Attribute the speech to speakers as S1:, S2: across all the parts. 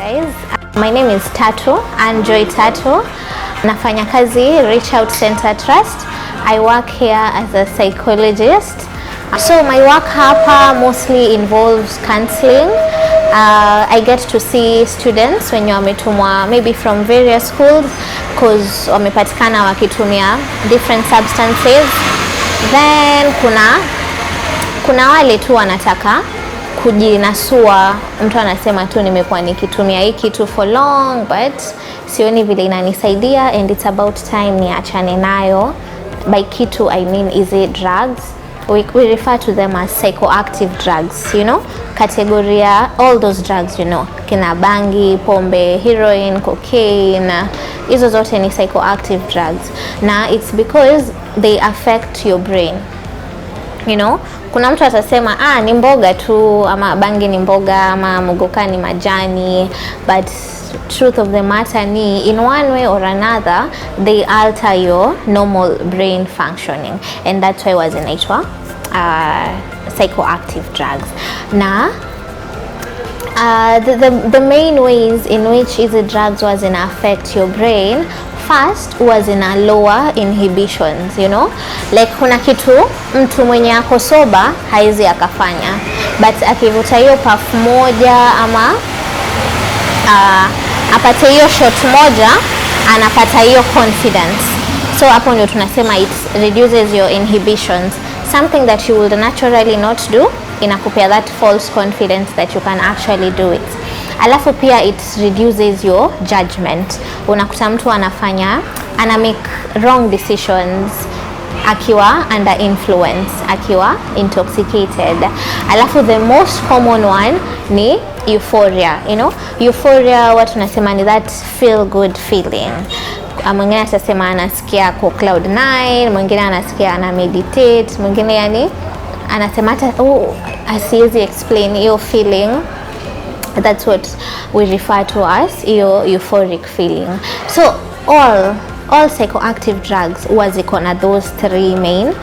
S1: guys. My name is Tatu and Jhigh Tatu. Nafanya kazi Reach Out Center Trust. I work here as a psychologist. So my work hapa mostly involves counseling. I get to see students when you wametumwa maybe from various schools cause wamepatikana wakitumia different substances. Then kuna wale tu wanataka kujinasua, mtu anasema tu nimekuwa nikitumia hii kitu for long but sioni vile inanisaidia and it's about time niachane nayo. By kitu I mean easy drugs. We refer to them as psychoactive drugs, you know, categoria, all those drugs, you know, kina bangi, pombe, heroin, cocaine, hizo zote ni psychoactive drugs. Na it's because they affect your brain, you know. Kuna mtu atasema ni mboga tu, ama bangi ni mboga, ama mugoka ni majani, but truth of the matter ni in one way or another they alter your normal brain functioning, and that's why was inaitwa psychoactive drugs. Na the main ways in which these drugs was in affect your brain, first was in a lower inhibitions, you know, like kuna kitu mtu mwenye ako soba haizi akafanya, but akivuta hiyo puff moja ama apate hiyo shot moja anapata hiyo confidence. So hapo ndio tunasema it reduces your inhibitions, something that you would naturally not do, inakupea that false confidence that you can actually do it. Alafu pia it reduces your judgment. Unakuta mtu ana make wrong decisions akiwa under influence, akiwa intoxicated. Alafu the most common one ni euphoria, you know. Euphoria what tunasema ni that feel good feeling. Mwingine atasema anasikia kwa cloud 9, mwingine anasikia ana meditate, mwingine yani anasema hata asiwezi explain hiyo feeling. That's what we refer to as euphoric feeling. So all psychoactive drugs was ikona those three main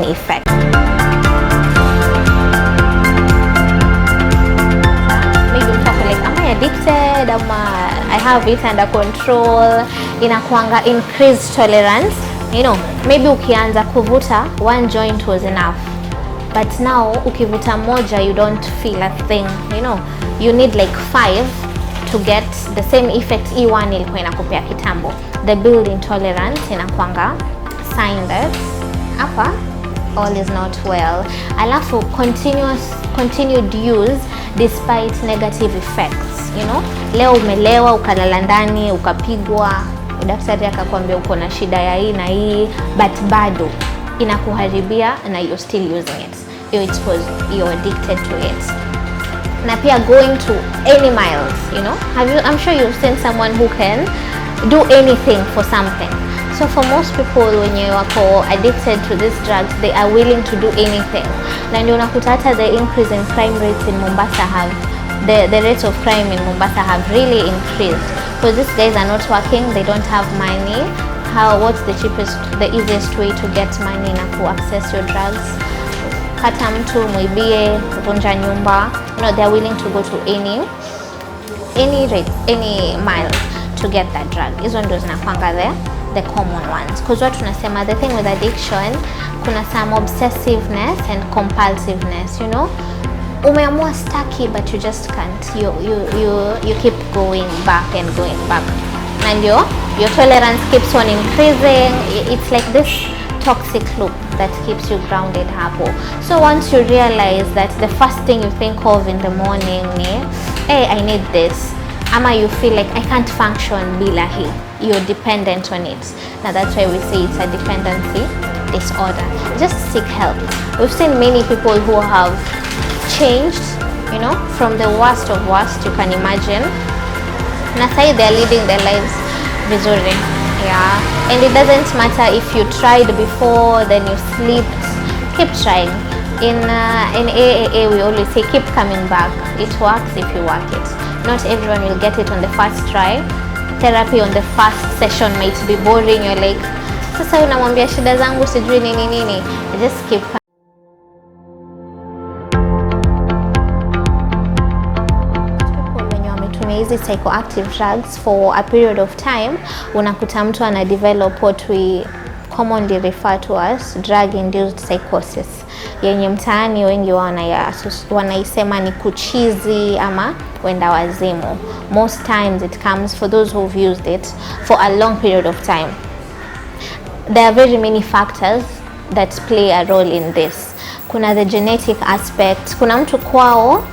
S1: effects. Maybe mtako like, am I addicted? I have it under control. Inakuanga increased tolerance. You know, maybe ukianza kuvuta one joint was enough, but now ukivuta moja you don't feel a thing, you know. You need like 5 to get the same effect E1 ilikuwa inakupea kitambo. The build-in tolerance inakuanga sign that hapa all is not well. Alafu continued use despite negative effects, you know. Leo umelewa, ukalala ndani, ukapigwa, daktari akakwambia uko na shida ya hii na hii, but bado inakuharibia na you're still using it. It's because you're addicted to it. Na pia going to any miles, you know. I'm sure you've seen someone who can do anything for something. So for most people when you are addicted to these drugs, they are willing to do anything. Na ndio unakuta hata the increase in crime rates in Mombasa have the rates of crime in Mombasa have really increased because these guys are not working, they don't have money. What's the easiest way to get money na to access your drugs? Kata mtu, muibie, vunja nyumba, you know, they're willing to go to any mile to get that drug. Hizo ndo zinakuanga the common ones, because what tunasema, the thing with addiction, kuna some obsessiveness and compulsiveness, you know. Umeamua staki but you just can't, you keep going back and going back, and your tolerance keeps on increasing. It's like this toxic loop that keeps you grounded hapo. So once you realize that the first thing you think of in the morning ni hey, I need this, ama you feel like I can't function bila hii, you're dependent on it. Now that's why we say it's a dependency disorder. Just seek help. We've seen many people who have changed, you know, from the worst of worst you can imagine. Na sai they're leading their lives vizuri. Yeah, and it doesn't matter if you tried before, then you slipped. Keep trying. In AAA we always say keep coming back. It works if you work it. Not everyone will get it on the first try. Therapy on the first session might be boring. You're like, sasa unamwambia shida zangu sijui nini. Just keep anatumia hizi psychoactive drugs for a period of time, unakuta mtu ana develop what we commonly refer to as drug induced psychosis, yenye mtaani wengi wanaisema ni kuchizi ama wenda wazimu. Most times it comes for those who've used it for a long period of time. There are very many factors that play a role in this. Kuna the genetic aspect. Kuna mtu kwao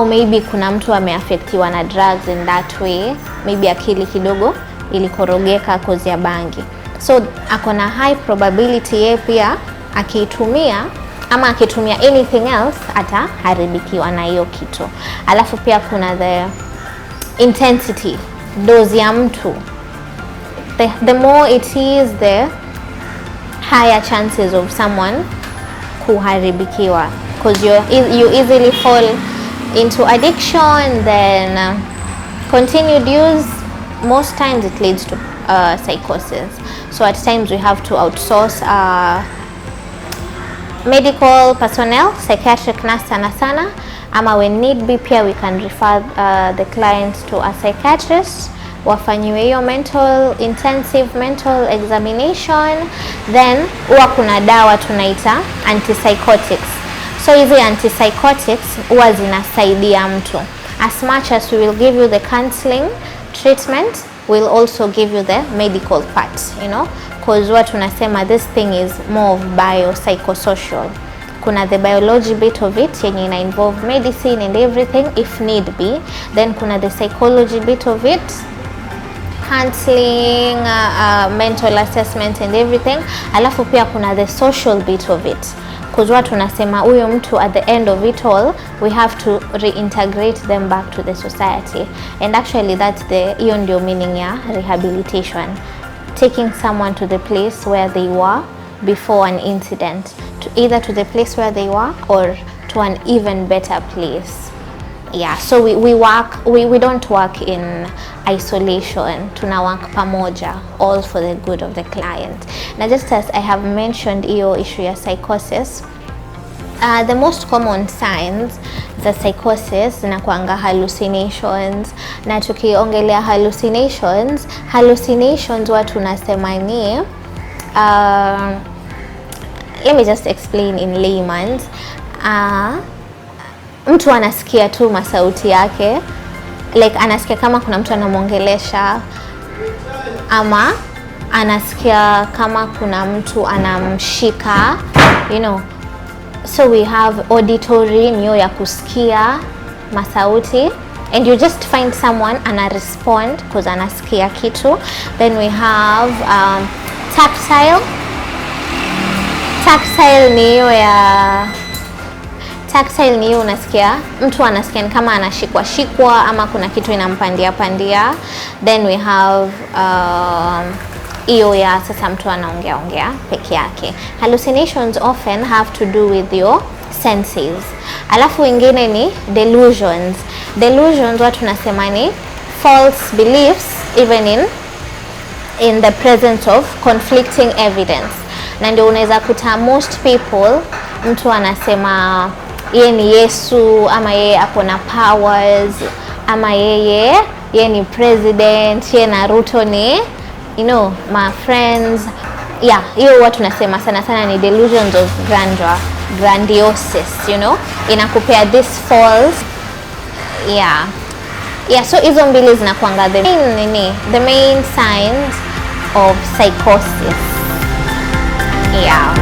S1: maybe kuna mtu ameaffectiwa na drugs in that way, maybe akili kidogo ilikorogeka cause ya bangi, so akona high probability yeye pia akiitumia ama akitumia anything else ataharibikiwa na hiyo kitu. Alafu pia kuna the intensity, dose ya mtu. The more it is, the higher chances of someone kuharibikiwa, because you easily fall into addiction, then continued use. Most times it leads to psychosis. So at times we have to outsource medical personnel, psychiatric nurse sana, ama when need be pia we can refer the clients to a psychiatrist, wafanyiwe hiyo intensive mental examination. Then huwa kuna dawa tunaita antipsychotics. So hizi antipsychotics huwa zinasaidia mtu. As much as we will give you the counseling treatment, we'll also give you the medical part, you know, because what tunasema this thing is more of biopsychosocial. Kuna the biology bit of it yenye ina involve medicine and everything if need be. Then kuna the psychology bit of it, counseling, mental assessment and everything. Alafu pia kuna the social bit of it, because what tunasema huyo mtu at the end of it all we have to reintegrate them back to the society, and actually that's hiyo ndio meaning ya rehabilitation, taking someone to the place where they were before an incident, to either to the place where they were or to an even better place. Yeah, so we don't work in isolation, tuna work pamoja, all for the good of the client. Now just as I have mentioned hiyo issue ya psychosis, the most common signs za psychosis zinakuanga hallucinations, na tukiongelea hallucinations watu tunasema ni let me just explain in layman's. Mtu anasikia tu masauti yake, like anasikia kama kuna mtu anamuongelesha, ama anasikia kama kuna mtu anamshika, you know. So we have auditory, niyo ya kusikia masauti, and you just find someone ana respond because anasikia kitu. Then we have tactile niyo ya tactile ni unasikia mtu anasikia kama anashikwa ama kuna kitu inampandia. Then we have hiyo ya sasa mtu anaongea peke yake. Hallucinations often have to do with your senses. Alafu wengine ni delusions. Delusions watu tunasema ni false beliefs even in the presence of conflicting evidence. Na ndio unaweza kuta most people mtu anasema yeye ni Yesu, ama yeye ako na powers, ama yeye ni president, yeye na Ruto ni, you know, my friends. Yeah, hiyo watu tunasema sana ni delusions of grandeur, grandiosis, you know, inakupea this false. Yeah, so hizo mbili zinakuanga the main signs of psychosis. Yeah.